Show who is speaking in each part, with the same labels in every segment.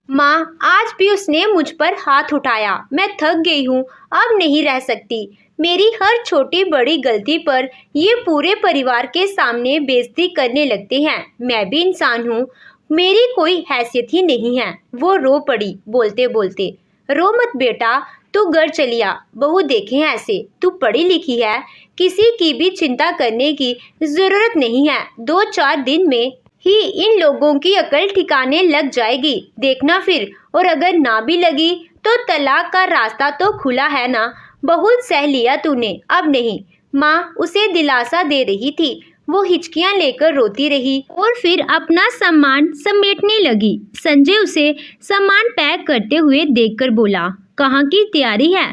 Speaker 1: माँ, आज भी उसने मुझ पर हाथ उठाया। मैं थक गई हूँ, अब नहीं रह सकती। मेरी हर छोटी बड़ी गलती पर ये पूरे परिवार के सामने बेइज्जती करने लगते हैं। मैं भी इंसान हूँ, मेरी कोई हैसियत ही नहीं है। वो रो पड़ी बोलते बोलते। रो मत बेटा, तू घर चली आ। बहू देखे ऐसे, तू पढ़ी लिखी है, किसी की भी चिंता करने की जरूरत नहीं है। 2-4 दिन में ही इन लोगों की अकल ठिकाने लग जाएगी, देखना फिर। और अगर ना भी लगी तो तलाक का रास्ता तो खुला है ना। बहुत सह लिया तूने, अब नहीं। माँ उसे दिलासा दे रही थी। वो हिचकियां लेकर रोती रही और फिर अपना सामान समेटने लगी। संजय उसे सामान पैक करते हुए देखकर बोला, कहाँ की तैयारी है?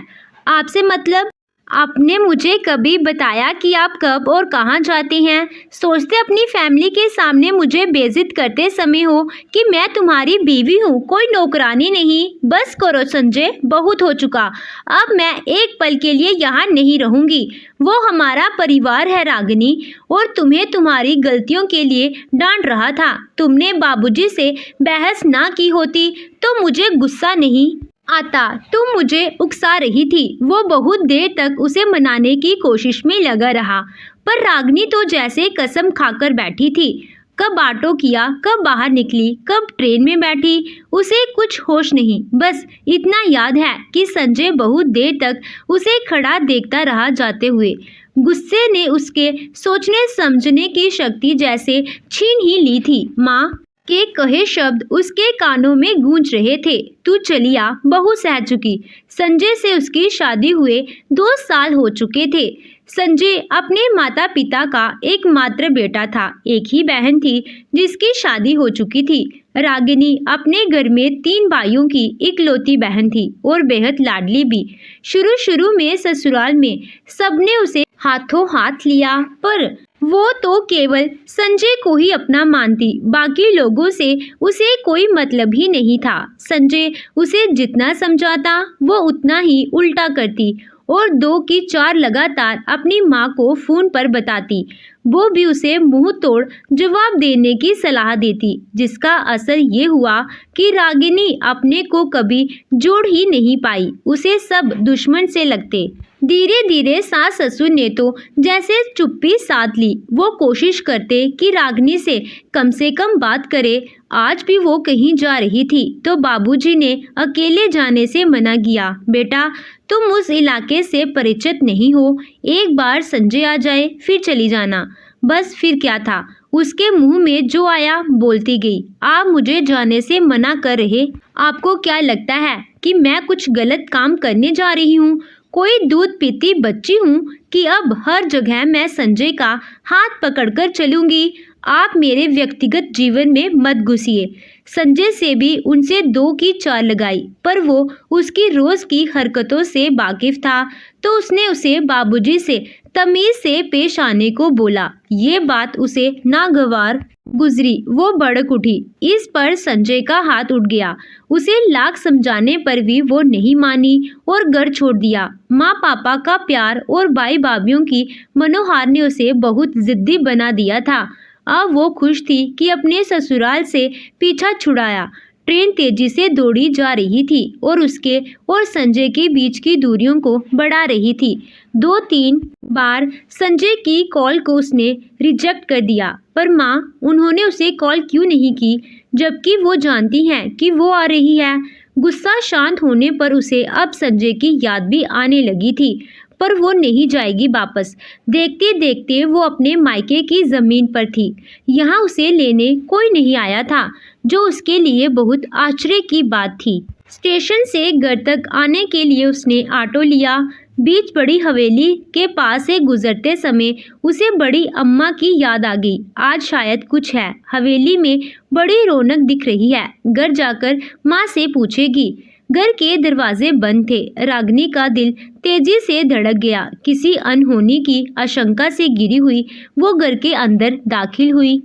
Speaker 1: आपसे मतलब? आपने मुझे कभी बताया कि आप कब और कहाँ जाते हैं? सोचते अपनी फैमिली के सामने मुझे बेइज्जत करते समय हो कि मैं तुम्हारी बीवी हूँ, कोई नौकरानी नहीं। बस करो संजय, बहुत हो चुका। अब मैं एक पल के लिए यहाँ नहीं रहूँगी। वो हमारा परिवार है रागिनी, और तुम्हें तुम्हारी गलतियों के लिए डांट रहा था। तुमने बाबूजी से बहस ना की होती तो मुझे गुस्सा नहीं आता। तुम मुझे उकसा रही थी। वो बहुत देर तक उसे मनाने की कोशिश में लगा रहा, पर रागिनी तो जैसे कसम खाकर बैठी थी। कब ऑटो किया, कब बाहर निकली, कब ट्रेन में बैठी, उसे कुछ होश नहीं। बस इतना याद है कि संजय बहुत देर तक उसे खड़ा देखता रहा जाते हुए। गुस्से ने उसके सोचने समझने की शक्ति जैसे छीन ही ली थी। माँ के कहे शब्द उसके कानों में गूंज रहे थे। तू चली आ, बहू सह चुकी। संजय से उसकी शादी हुए 2 साल हो चुके थे। संजय अपने माता पिता का एकमात्र बेटा था। एक ही बहन थी जिसकी शादी हो चुकी थी। रागिनी अपने घर में 3 भाइयों की इकलौती बहन थी और बेहद लाडली भी। शुरू शुरू में ससुराल में सबने उसे हाथों हाथ लिया, पर वो तो केवल संजय को ही अपना मानती। बाकी लोगों से उसे कोई मतलब ही नहीं था। संजय उसे जितना समझाता वो उतना ही उल्टा करती, और 2 की 4 लगातार अपनी माँ को फोन पर बताती। वो भी उसे मुंह तोड़ जवाब देने की सलाह देती, जिसका असर ये हुआ कि रागिनी अपने को कभी जोड़ ही नहीं पाई। उसे सब दुश्मन से लगते। धीरे धीरे सास ससुर ने तो जैसे चुप्पी साध ली। वो कोशिश करते कि रागिनी से कम बात करे। आज भी वो कहीं जा रही थी तो बाबूजी ने अकेले जाने से मना किया। बेटा, तुम उस इलाके से परिचित नहीं हो, एक बार संजय आ जाए फिर चली जाना। बस फिर क्या था, उसके मुंह में जो आया बोलती गई। आप मुझे जाने से मना कर रहे। आपको क्या लगता है कि मैं कुछ गलत काम करने जा रही हूँ? कोई दूध पीती बच्ची हूँ कि अब हर जगह मैं संजय का हाथ पकड़कर चलूंगी? आप मेरे व्यक्तिगत जीवन में मत घुसिए। संजय से भी उनसे 2 की 4 लगाई, पर वो उसकी रोज की हरकतों से वाकिफ था, तो उसने उसे बाबूजी से तमीज से पेश आने को बोला। ये बात उसे नागवार गुजरी। वो भड़क उठी। इस पर संजय का हाथ उठ गया। उसे लाख समझाने पर भी वो नहीं मानी और घर छोड़ दिया। माँ पापा का प्यार और भाई भाभीियों की मनोहार ने उसे बहुत जिद्दी बना दिया था। अब वो खुश थी कि अपने ससुराल से पीछा छुड़ाया। ट्रेन तेजी से दौड़ी जा रही थी और उसके और संजय के बीच की दूरियों को बढ़ा रही थी। 2-3 बार संजय की कॉल को उसने रिजेक्ट कर दिया, पर माँ उन्होंने उसे कॉल क्यों नहीं की, जबकि वो जानती हैं कि वो आ रही है। गुस्सा शांत होने पर उसे अब संजय की याद भी आने लगी थी, पर वो नहीं जाएगी वापस। देखते देखते वो अपने मायके की जमीन पर थी। यहाँ उसे लेने कोई नहीं आया था, जो उसके लिए बहुत आश्चर्य की बात थी। स्टेशन से घर तक आने के लिए उसने ऑटो लिया। बीच बड़ी हवेली के पास से गुजरते समय उसे बड़ी अम्मा की याद आ गई। आज शायद कुछ है, हवेली में बड़ी रौनक दिख रही है। घर जाकर माँ से पूछेगी। घर के दरवाजे बंद थे। रागिनी का दिल तेजी से धड़क गया। किसी अनहोनी की आशंका से गिरी हुई वो घर के अंदर दाखिल हुई।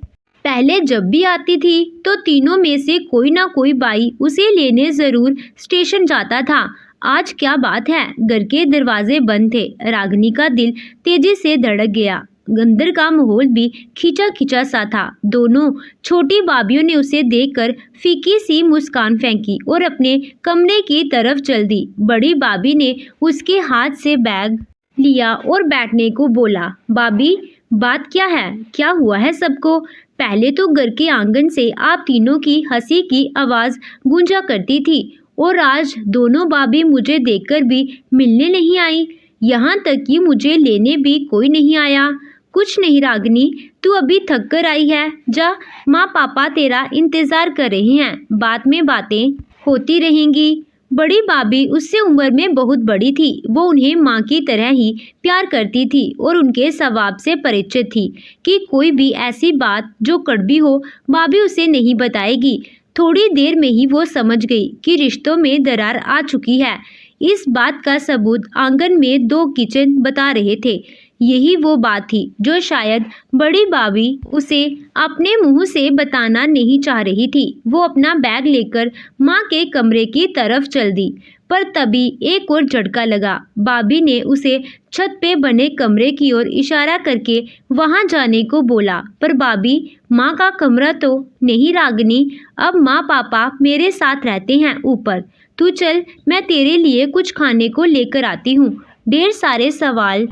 Speaker 1: पहले जब भी आती थी तो तीनों में से कोई ना कोई बाई उसे लेने जरूर स्टेशन जाता था। आज क्या बात है, घर के दरवाजे बंद थे। रागिनी का दिल तेजी से धड़क गया। अंदर का माहौल भी खिंचा खिंचा सा था। दोनों छोटी भाभियों ने उसे देखकर फीकी सी मुस्कान फेंकी और अपने कमरे की तरफ चल दी। बड़ी भाभी ने उसके हाथ से बैग लिया और बैठने को बोला। भाभी, बात क्या है? क्या हुआ है सबको? पहले तो घर के आंगन से आप तीनों की हंसी की आवाज गूंजा करती थी और आज दोनों भाभी मुझे देखकर भी मिलने नहीं आई। यहाँ तक कि मुझे लेने भी कोई नहीं आया। कुछ नहीं रागिनी, तू अभी थक कर आई है। जा, माँ पापा तेरा इंतजार कर रहे हैं। बाद में बातें होती रहेंगी। बड़ी भाभी उससे उम्र में बहुत बड़ी थी। वो उन्हें माँ की तरह ही प्यार करती थी और उनके स्वभाव से परिचित थी कि कोई भी ऐसी बात जो कड़वी हो भाभी उसे नहीं बताएगी। थोड़ी देर में ही वो समझ गई कि रिश्तों में दरार आ चुकी है। इस बात का सबूत आंगन में 2 किचन बता रहे थे। यही वो बात थी जो शायद बड़ी भाभी उसे अपने मुंह से बताना नहीं चाह रही थी। वो अपना बैग लेकर माँ के कमरे की तरफ चल दी, पर तभी एक और झटका लगा। भाभी ने उसे छत पे बने कमरे की ओर इशारा करके वहां जाने को बोला। पर भाभी, माँ का कमरा तो नहीं रागिनी, अब माँ पापा मेरे साथ रहते हैं ऊपर। तू चल, मैं तेरे लिए कुछ खाने को लेकर आती हूँ। ढेर सारे सवाल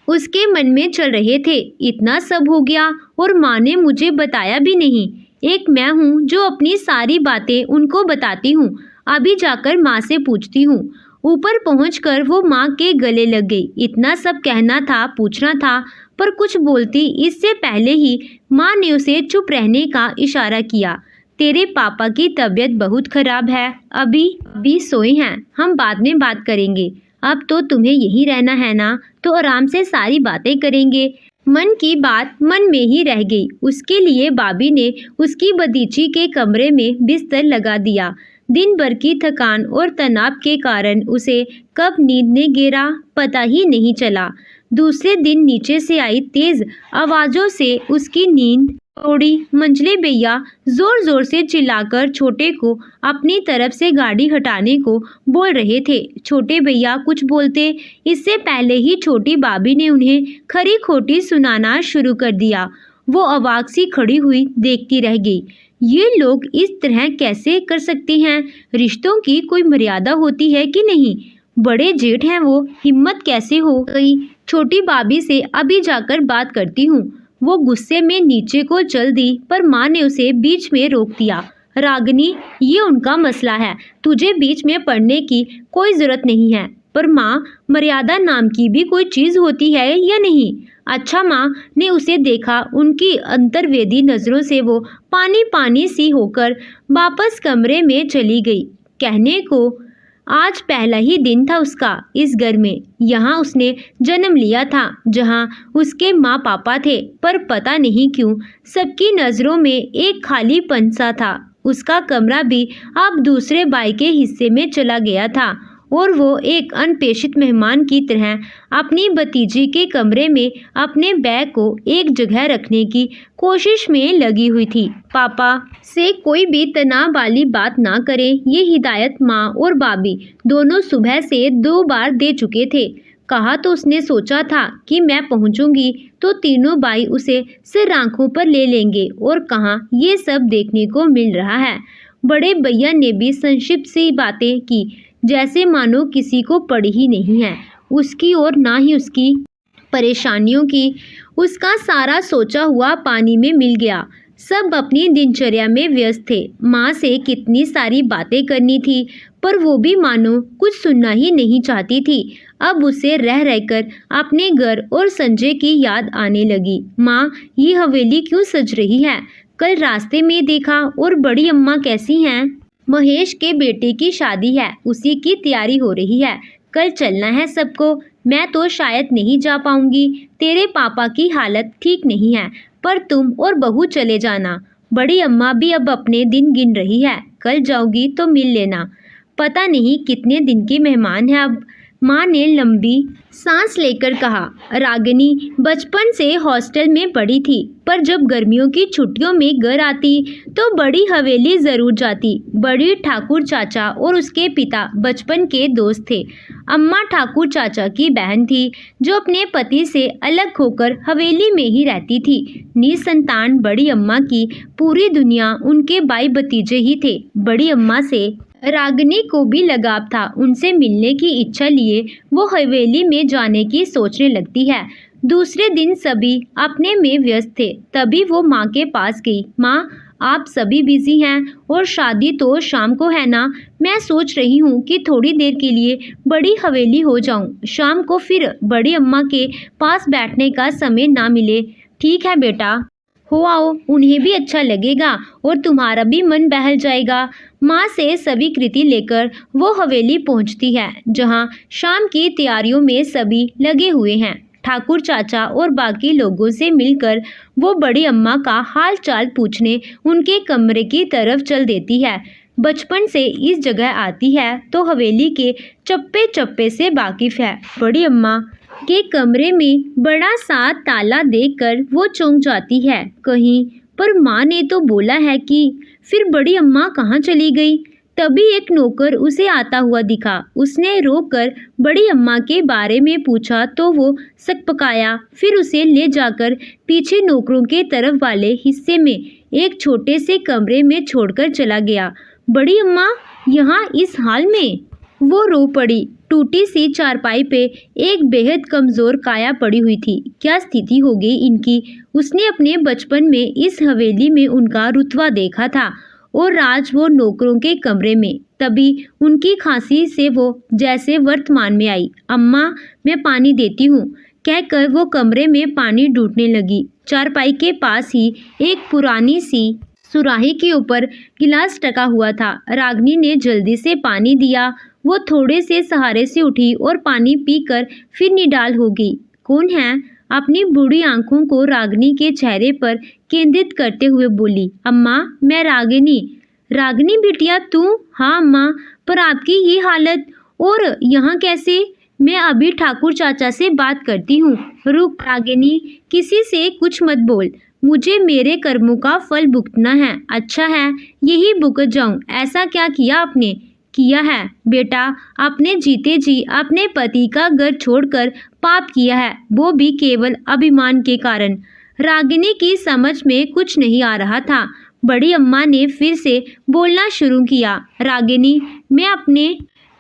Speaker 1: उसके मन में चल रहे थे। इतना सब हो गया और माँ ने मुझे बताया भी नहीं। एक मैं हूँ जो अपनी सारी बातें उनको बताती हूँ। अभी जाकर माँ से पूछती हूँ। ऊपर पहुंचकर वो माँ के गले लग गई। इतना सब कहना था, पूछना था, पर कुछ बोलती इससे पहले ही माँ ने उसे चुप रहने का इशारा किया। तेरे पापा की तबीयत बहुत खराब है, अभी सोए हैं। हम बाद में बात करेंगे। अब तो तुम्हें यहीं रहना है ना, तो आराम से सारी बातें करेंगे। मन की बात मन में ही रह गई। उसके लिए भाभी ने उसकी भतीजी के कमरे में बिस्तर लगा दिया। दिन भर की थकान और तनाव के कारण उसे कब नींद ने घेरा पता ही नहीं चला। दूसरे दिन नीचे से आई तेज आवाजों से उसकी नींद तोड़ी। मंझले भैया जोर जोर से चिल्लाकर छोटे को अपनी तरफ से गाड़ी हटाने को बोल रहे थे। छोटे भैया कुछ बोलते इससे पहले ही छोटी भाभी ने उन्हें खरी खोटी सुनाना शुरू कर दिया। वो अवाक सी खड़ी हुई देखती रह गई। ये लोग इस तरह कैसे कर सकते हैं? रिश्तों की कोई मर्यादा होती है कि नहीं? बड़े जेठ हैं वो, हिम्मत कैसे हो गई? छोटी भाभी से अभी जाकर बात करती हूँ। वो गुस्से में नीचे को चल दी, पर माँ ने उसे बीच में रोक दिया। रागिनी, ये उनका मसला है, तुझे बीच में पड़ने की कोई जरूरत नहीं है। पर माँ, मर्यादा नाम की भी कोई चीज होती है या नहीं? अच्छा, माँ ने उसे देखा। उनकी अंतर्वेदी नजरों से वो पानी पानी सी होकर वापस कमरे में चली गई। कहने को आज पहला ही दिन था उसका इस घर में। यहाँ उसने जन्म लिया था, जहाँ उसके माँ पापा थे, पर पता नहीं क्यों सबकी नज़रों में एक खालीपन सा था। उसका कमरा भी अब दूसरे भाई के हिस्से में चला गया था और वो एक अनपेक्षित मेहमान की तरह अपनी भतीजी के कमरे में अपने बैग को एक जगह रखने की कोशिश में लगी हुई थी। पापा से कोई भी तनाव वाली बात ना करें, ये हिदायत माँ और भाभी दोनों सुबह से 2 बार दे चुके थे। कहा तो उसने सोचा था कि मैं पहुंचूंगी तो तीनों भाई उसे सिर आंखों पर ले लेंगे, और कहाँ ये सब देखने को मिल रहा है। बड़े भैया ने भी संक्षिप्त सी बातें की, जैसे मानो किसी को पड़ी ही नहीं है उसकी और ना ही उसकी परेशानियों की। उसका सारा सोचा हुआ पानी में मिल गया। सब अपनी दिनचर्या में व्यस्त थे। माँ से कितनी सारी बातें करनी थी, पर वो भी मानो कुछ सुनना ही नहीं चाहती थी। अब उसे रह रहकर अपने घर और संजय की याद आने लगी। माँ, ये हवेली क्यों सज रही है? कल रास्ते में देखा। और बड़ी अम्मा कैसी हैं? महेश के बेटे की शादी है, उसी की तैयारी हो रही है। कल चलना है सबको। मैं तो शायद नहीं जा पाऊंगी, तेरे पापा की हालत ठीक नहीं है, पर तुम और बहू चले जाना। बड़ी अम्मा भी अब अपने दिन गिन रही है, कल जाऊंगी तो मिल लेना। पता नहीं कितने दिन की मेहमान है अब। माँ ने लंबी सांस लेकर कहा। रागिनी बचपन से हॉस्टल में पढ़ी थी, पर जब गर्मियों की छुट्टियों में घर आती तो बड़ी हवेली जरूर जाती। बड़ी ठाकुर चाचा और उसके पिता बचपन के दोस्त थे। अम्मा ठाकुर चाचा की बहन थी, जो अपने पति से अलग होकर हवेली में ही रहती थी। निसंतान बड़ी अम्मा की पूरी दुनिया उनके भाई भतीजे ही थे। बड़ी अम्मा से रागिनी को भी लगाव था। उनसे मिलने की इच्छा लिए वो हवेली में जाने की सोचने लगती है। दूसरे दिन सभी अपने में व्यस्त थे, तभी वो माँ के पास गई। माँ, आप सभी बिजी हैं और शादी तो शाम को है ना। मैं सोच रही हूँ कि थोड़ी देर के लिए बड़ी हवेली हो जाऊँ, शाम को फिर बड़ी अम्मा के पास बैठने का समय ना मिले। ठीक है बेटा, हो आओ, उन्हें भी अच्छा लगेगा और तुम्हारा भी मन बहल जाएगा। माँ से सभी कृति लेकर वो हवेली पहुँचती है, जहाँ शाम की तैयारियों में सभी लगे हुए हैं। ठाकुर चाचा और बाकी लोगों से मिलकर वो बड़ी अम्मा का हाल चाल पूछने उनके कमरे की तरफ चल देती है। बचपन से इस जगह आती है तो हवेली के चप्पे चप्पे से वाकिफ है। बड़ी अम्मा के कमरे में बड़ा सा ताला देखकर वो चौंक जाती है। कहीं पर माँ ने तो बोला है कि। फिर बड़ी अम्मा कहाँ चली गई? तभी एक नौकर उसे आता हुआ दिखा। उसने रोककर बड़ी अम्मा के बारे में पूछा तो वो सकपकाया। फिर उसे ले जाकर पीछे नौकरों के तरफ वाले हिस्से में एक छोटे से कमरे में छोड़कर चला गया। बड़ी अम्मा यहाँ इस हाल में? वो रो पड़ी। टूटी सी चारपाई पे एक बेहद कमजोर काया पड़ी हुई थी। क्या स्थिति हो गई इनकी? उसने अपने बचपन में इस हवेली में उनका रुतबा देखा था और आज वो नौकरों के कमरे में। तभी उनकी खांसी से वो जैसे वर्तमान में आई। अम्मा, मैं पानी देती हूँ, कहकर वो कमरे में पानी ढूंढने लगी। चारपाई के पास ही एक पुरानी सी सुराही के ऊपर गिलास टका हुआ था। रागिनी ने जल्दी से पानी दिया। वो थोड़े से सहारे से उठी और पानी पीकर फिर निडाल हो गई। कौन है? अपनी बूढ़ी आंखों को रागिनी के चेहरे पर केंद्रित करते हुए बोली। अम्मा, मैं रागिनी। रागिनी बिटिया तू? हाँ अम्मा, पर आपकी ये हालत और यहाँ कैसे? मैं अभी ठाकुर चाचा से बात करती हूँ। रुक रागिनी, किसी से कुछ मत बोल। मुझे मेरे कर्मों का फल भुगतना है। अच्छा है, यही भुगत जाऊं। ऐसा क्या किया आपने? किया है बेटा, आपने जीते जी अपने पति का घर छोड़कर पाप किया है, वो भी केवल अभिमान के कारण। रागिनी की समझ में कुछ नहीं आ रहा था। बड़ी अम्मा ने फिर से बोलना शुरू किया। रागिनी, मैं अपने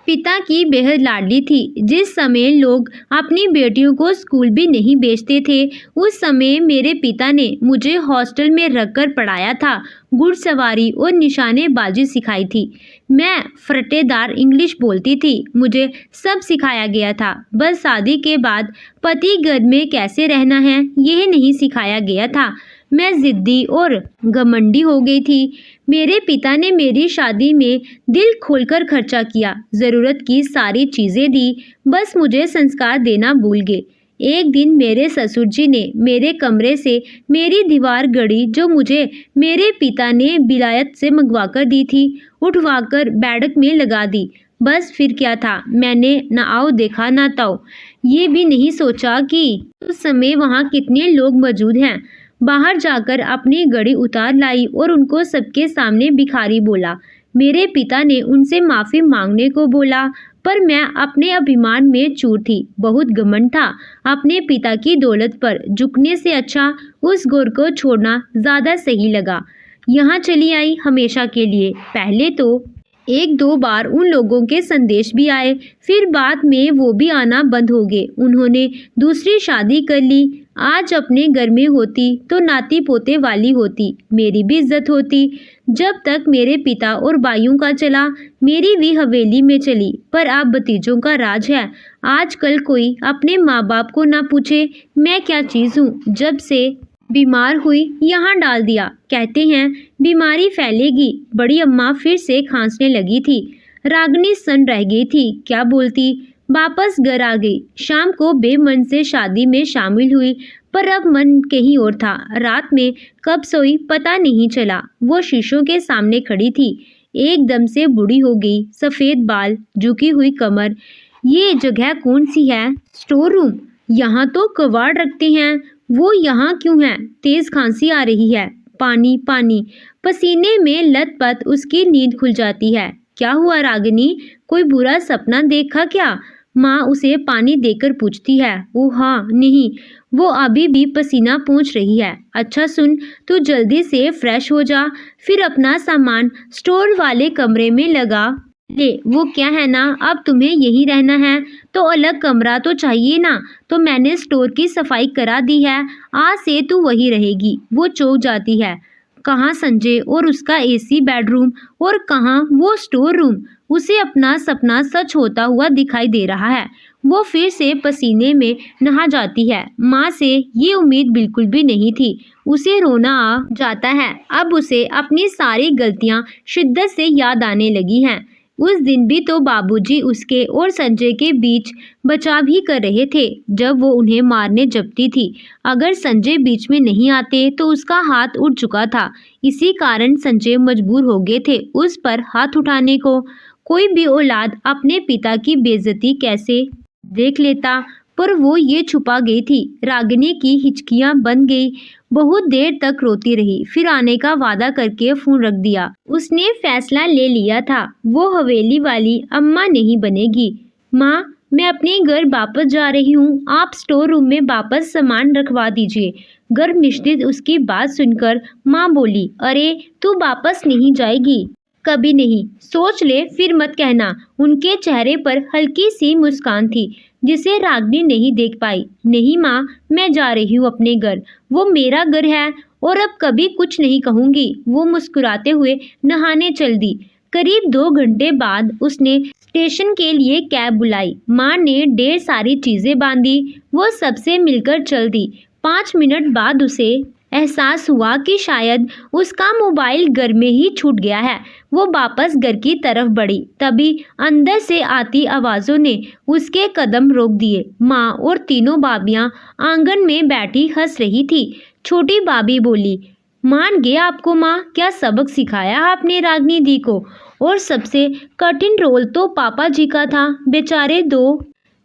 Speaker 1: पिता की बेहद लाडली थी। जिस समय लोग अपनी बेटियों को स्कूल भी नहीं भेजते थे, उस समय मेरे पिता ने मुझे हॉस्टल में रखकर पढ़ाया था। घुड़सवारी और निशानेबाजी सिखाई थी। मैं फरटेदार इंग्लिश बोलती थी। मुझे सब सिखाया गया था। बस शादी के बाद पति घर में कैसे रहना है, यह नहीं सिखाया गया था। मैं जिद्दी और घमंडी हो गई थी। मेरे पिता ने मेरी शादी में दिल खोलकर खर्चा किया, ज़रूरत की सारी चीज़ें दी, बस मुझे संस्कार देना भूल गए। एक दिन मेरे ससुर जी ने मेरे कमरे से मेरी दीवार गड़ी, जो मुझे मेरे पिता ने विलायत से मंगवा कर दी थी, उठवाकर बैठक में लगा दी। बस फिर क्या था, मैंने ना आओ देखा ना ताओ। ये भी नहीं सोचा कि उस समय वहाँ कितने लोग मौजूद हैं। बाहर जाकर अपनी घड़ी उतार लाई और उनको सबके सामने भिखारी बोला। मेरे पिता ने उनसे माफ़ी मांगने को बोला, पर मैं अपने अभिमान में चूर थी। बहुत घमंड था। अपने पिता की दौलत पर झुकने से अच्छा उस घोर को छोड़ना ज़्यादा सही लगा। यहाँ चली आई हमेशा के लिए। पहले तो एक दो बार उन लोगों के संदेश भी आए, फिर बाद में वो भी आना बंद हो गए। उन्होंने दूसरी शादी कर ली। आज अपने घर में होती तो नाती पोते वाली होती, मेरी भी इज्जत होती। जब तक मेरे पिता और भाइयों का चला, मेरी भी हवेली में चली। पर अब भतीजों का राज है। आजकल कोई अपने माँ बाप को ना पूछे मैं क्या चीज़ हूँ। जब से बीमार हुई यहाँ डाल दिया। कहते हैं बीमारी फैलेगी। बड़ी अम्मा फिर से खांसने लगी थी। रागिनी सन्न रह गई थी, क्या बोलती। वापस घर आ गई। शाम को बेमन से शादी में शामिल हुई, पर अब मन कहीं और था। रात में कब सोई पता नहीं चला। वो शीशों के सामने खड़ी थी। एकदम से बूढ़ी हो गई। सफ़ेद बाल, झुकी हुई कमर, ये जगह कौन सी है? Store room. यहाँ तो कबाड़ रखते हैं, वो यहाँ क्यों है? तेज खांसी आ रही है। पानी पानी। पसीने में लथपथ उसकी नींद खुल जाती है। क्या हुआ रागिनी, कोई बुरा सपना देखा क्या? माँ उसे पानी देकर पूछती है। ओह हाँ, नहीं, वो अभी भी पसीना पोंछ रही है। अच्छा सुन, तू जल्दी से फ्रेश हो जा, फिर अपना सामान स्टोर वाले कमरे में लगा ले। वो क्या है ना, अब तुम्हें यहीं रहना है तो अलग कमरा तो चाहिए ना, तो मैंने स्टोर की सफाई करा दी है, आज से तू वही रहेगी। वो चौंक जाती है। कहाँ संजय और उसका एसी बेडरूम, और कहाँ वो स्टोर रूम? उसे अपना सपना सच होता हुआ दिखाई दे रहा है। वो फिर से पसीने में नहा जाती है। माँ से ये उम्मीद बिल्कुल भी नहीं थी। उसे रोना आ जाता है। अब उसे अपनी सारी गलतियाँ शिद्दत से याद आने लगी हैं। उस दिन भी तो बाबूजी उसके और संजय के बीच बचाव ही कर रहे थे जब वो उन्हें मारने जपती थी। अगर संजय बीच में नहीं आते तो उसका हाथ उठ चुका था। इसी कारण संजय मजबूर हो गए थे उस पर हाथ उठाने को। कोई भी औलाद अपने पिता की बेइज्जती कैसे देख लेता, पर वो ये छुपा गई थी। रागिनी की हिचकियां बन गई। बहुत देर तक रोती रही, फिर आने का वादा करके फोन रख दिया। उसने फैसला ले लिया था, वो हवेली वाली अम्मा नहीं बनेगी। माँ, मैं अपने घर वापस जा रही हूँ, आप स्टोर रूम में वापस सामान रखवा दीजिए। गर्भ निश्चित उसकी बात सुनकर माँ बोली, अरे तू वापस नहीं जाएगी, कभी नहीं, सोच ले फिर मत कहना। उनके चेहरे पर हल्की सी मुस्कान थी जिसे रागिनी नहीं देख पाई। नहीं माँ, मैं जा रही हूँ अपने घर, वो मेरा घर है और अब कभी कुछ नहीं कहूँगी। वो मुस्कुराते हुए नहाने चल दी। करीब 2 घंटे बाद उसने स्टेशन के लिए कैब बुलाई। माँ ने ढेर सारी चीजें बांधी, वो सबसे मिलकर चल दी। 5 मिनट बाद उसे एहसास हुआ कि शायद उसका मोबाइल घर में ही छूट गया है। वो वापस घर की तरफ बढ़ी, तभी अंदर से आती आवाज़ों ने उसके कदम रोक दिए। माँ और तीनों भाभियाँ आंगन में बैठी हंस रही थी। छोटी भाभी बोली, मान गया आपको माँ, क्या सबक सिखाया आपने रागिनी दी को? और सबसे कठिन रोल तो पापा जी का था, बेचारे 2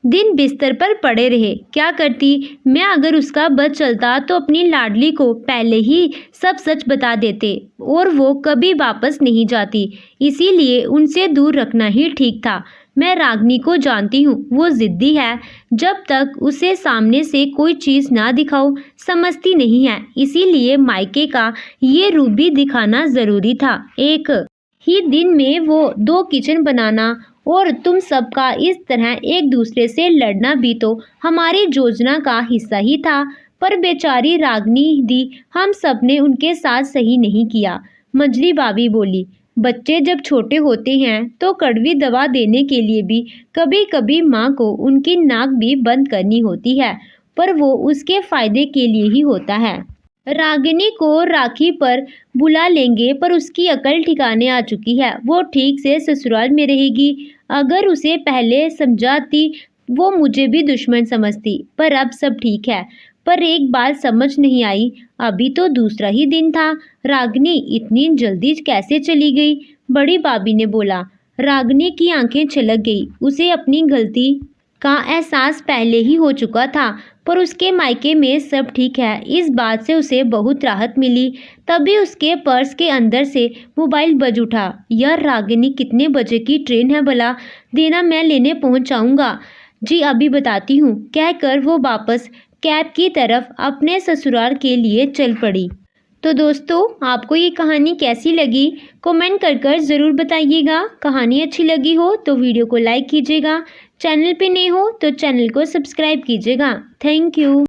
Speaker 1: दिन बिस्तर पर पड़े रहे। क्या करती मैं, अगर उसका बस चलता तो अपनी लाडली को पहले ही सब सच बता देते और वो कभी वापस नहीं जाती। इसीलिए उनसे दूर रखना ही ठीक था। मैं रागिनी को जानती हूँ, वो जिद्दी है। जब तक उसे सामने से कोई चीज़ ना दिखाओ समझती नहीं है। इसीलिए मायके का ये रूप भी दिखाना ज़रूरी था। एक ही दिन में वो 2 किचन बनाना और तुम सबका इस तरह एक दूसरे से लड़ना भी तो हमारी योजना का हिस्सा ही था। पर बेचारी रागिनी दी, हम सब ने उनके साथ सही नहीं किया। मंजली भाभी बोली, बच्चे जब छोटे होते हैं तो कड़वी दवा देने के लिए भी कभी कभी माँ को उनकी नाक भी बंद करनी होती है, पर वो उसके फायदे के लिए ही होता है। रागिनी को राखी पर बुला लेंगे, पर उसकी अकल ठिकाने आ चुकी है। वो ठीक से ससुराल में रहेगी। अगर उसे पहले समझाती वो मुझे भी दुश्मन समझती, पर अब सब ठीक है। पर एक बात समझ नहीं आई, अभी तो दूसरा ही दिन था, रागिनी इतनी जल्दी कैसे चली गई? बड़ी भाभी ने बोला। रागिनी की आंखें छलक गई। उसे अपनी गलती का एहसास पहले ही हो चुका था, पर उसके मायके में सब ठीक है, इस बात से उसे बहुत राहत मिली। तभी उसके पर्स के अंदर से मोबाइल बज उठा। यार रागिनी, कितने बजे की ट्रेन है भला? देना, मैं लेने पहुंच जाऊंगा। जी अभी बताती हूँ, कहकर वो वापस कैब की तरफ अपने ससुराल के लिए चल पड़ी। तो दोस्तों, आपको ये कहानी कैसी लगी कमेंट कर ज़रूर बताइएगा। कहानी अच्छी लगी हो तो वीडियो को लाइक कीजिएगा, चैनल पे नए हो तो चैनल को सब्सक्राइब कीजिएगा। Thank you.